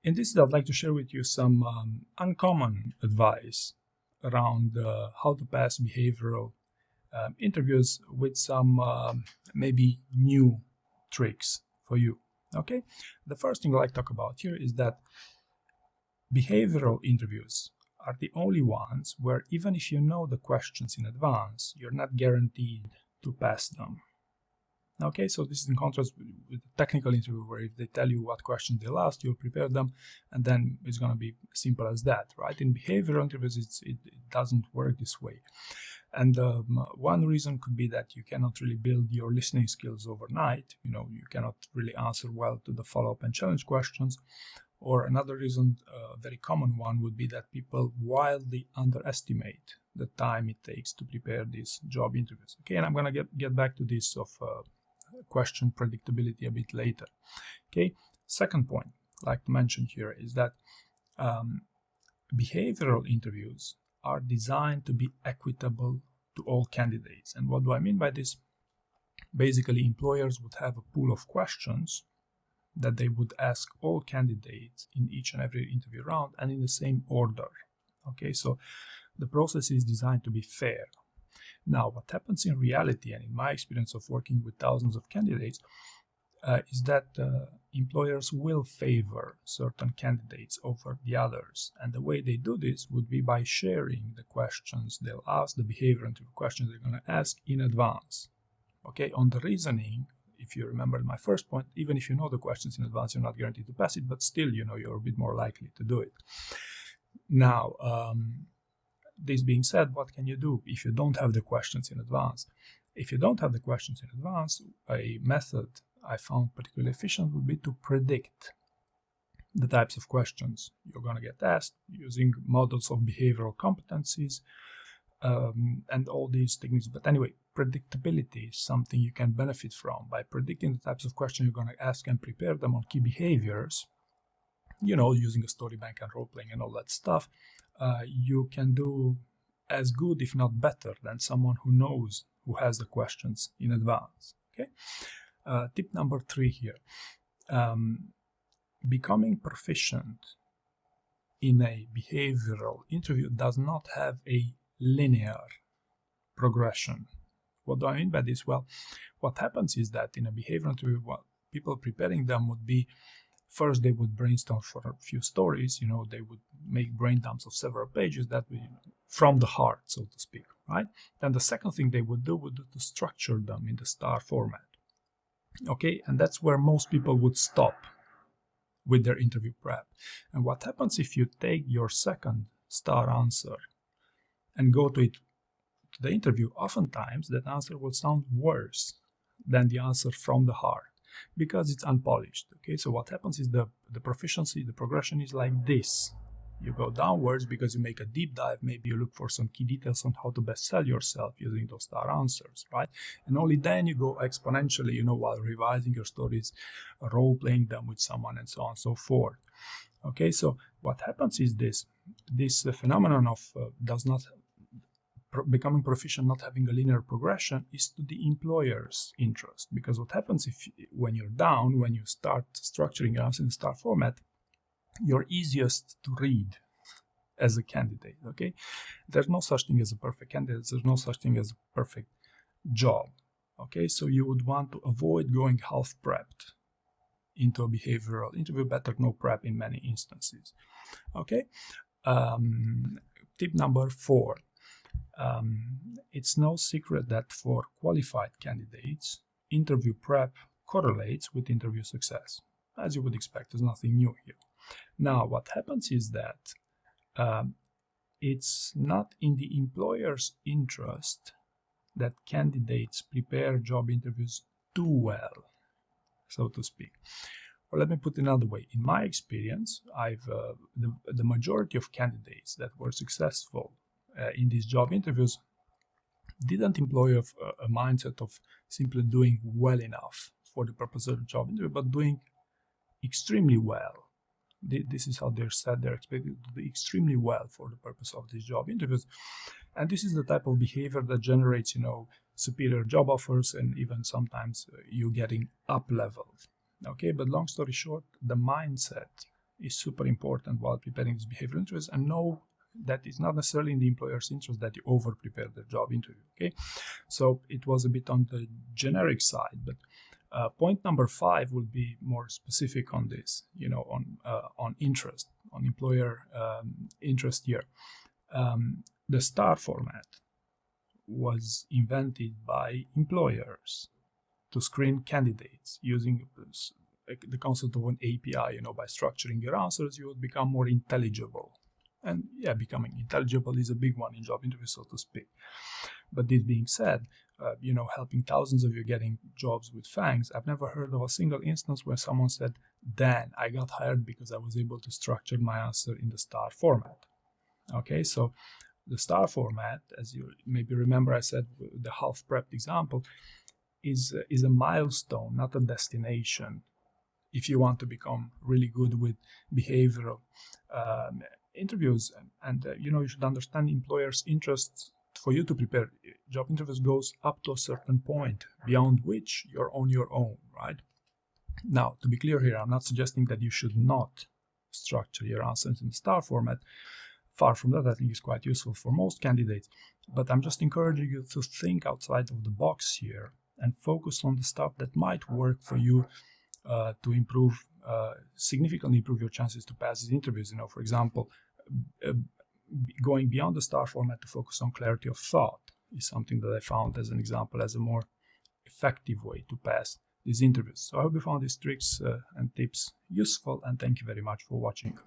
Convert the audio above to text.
In this, I'd like to share with you some uncommon advice around how to pass behavioral interviews with some maybe new tricks for you. Okay, the first thing I'd like to talk about here is that behavioral interviews are the only ones where even if you know the questions in advance, you're not guaranteed to pass them. Okay, so this is in contrast with the technical interview, where if they tell you what questions they'll ask, you'll prepare them, and then it's going to be simple as that, right? In behavioral interviews, it doesn't work this way. And one reason could be that you cannot really build your listening skills overnight. You know, you cannot really answer well to the follow-up and challenge questions. Or another reason, a very common one, would be that people wildly underestimate the time it takes to prepare these job interviews. Okay, and I'm going to get back to this of question predictability a bit later. Okay, second point I'd like to mention here is that behavioral interviews are designed to be equitable to all candidates. And what do I mean by this? Basically, employers would have a pool of questions that they would ask all candidates in each and every interview round and in the same order. Okay, so the process is designed to be fair. Now, what happens in reality, and in my experience of working with thousands of candidates, is that employers will favor certain candidates over the others. And the way they do this would be by sharing the questions they'll ask, the behavioral interview questions they're going to ask in advance. Okay, on the reasoning, if you remember my first point, even if you know the questions in advance, you're not guaranteed to pass it, but still, you know, you're a bit more likely to do it. Now, this being said, what can you do if you don't have the questions in advance? If you don't have the questions in advance, a method I found particularly efficient would be to predict the types of questions you're going to get asked using models of behavioral competencies and all these techniques. But anyway, predictability is something you can benefit from by predicting the types of questions you're going to ask and prepare them on key behaviors. You know, using a story bank and role playing and all that stuff. You can do as good, if not better, than someone who has the questions in advance. Okay. Tip number 3 here. Becoming proficient in a behavioral interview does not have a linear progression. What do I mean by this? Well, what happens is that in a behavioral interview, people preparing them would be, first, they would brainstorm for a few stories. You know, they would make brain dumps of several pages that would, from the heart, so to speak, right? And the second thing they would do to structure them in the STAR format. Okay, and that's where most people would stop with their interview prep. And what happens if you take your second STAR answer and go to the interview? Oftentimes, that answer will sound worse than the answer from the heart, because it's unpolished. Okay, so what happens is the proficiency, the progression is like this. You go downwards because you make a deep dive. Maybe you look for some key details on how to best sell yourself using those STAR answers, right? And only then you go exponentially, you know, while revising your stories, role-playing them with someone, and so on and so forth. Okay, so what happens is this phenomenon of becoming proficient, not having a linear progression, is to the employer's interest. Because what happens when you're down, when you start structuring your answer in STAR format, you're easiest to read as a candidate. Okay, there's no such thing as a perfect candidate. There's no such thing as a perfect job. Okay, so you would want to avoid going half prepped into a behavioral interview. Better no prep in many instances. Okay, tip number 4. It's no secret that for qualified candidates, interview prep correlates with interview success. As you would expect, there's nothing new here. Now, what happens is that it's not in the employer's interest that candidates prepare job interviews too well, so to speak. Or let me put it another way. In my experience, the majority of candidates that were successful in these job interviews didn't employ a mindset of simply doing well enough for the purpose of the job interview, but doing extremely well. This is how they're said. They're expected to do extremely well for the purpose of these job interviews. And this is the type of behavior that generates, you know, superior job offers and even sometimes you getting up leveled. Okay, but long story short, the mindset is super important while preparing these behavioral interviews, and know that it's not necessarily in the employer's interest that you over prepare the job interview. Okay, so it was a bit on the generic side, but point number 5 will be more specific on this, on interest, on employer interest here. The STAR format was invented by employers to screen candidates using the concept of an API. By structuring your answers, you would become more intelligible. And yeah, becoming intelligible is a big one in job interviews, so to speak. But this being said, helping thousands of you getting jobs with FANGs, I've never heard of a single instance where someone said, Dan, I got hired because I was able to structure my answer in the STAR format. Okay, so the STAR format, as you maybe remember, I said the half-prepped example, is a milestone, not a destination. If you want to become really good with behavioral interviews, and you should understand employers' interests. For you to prepare job interviews goes up to a certain point, beyond which you're on your own, right? Now, to be clear here, I'm not suggesting that you should not structure your answers in the STAR format. Far from that, I think it's quite useful for most candidates. But I'm just encouraging you to think outside of the box here and focus on the stuff that might work for you to improve, significantly improve your chances to pass these interviews. For example, going beyond the STAR format to focus on clarity of thought is something that I found as an example as a more effective way to pass these interviews. So I hope you found these tricks and tips useful, and thank you very much for watching.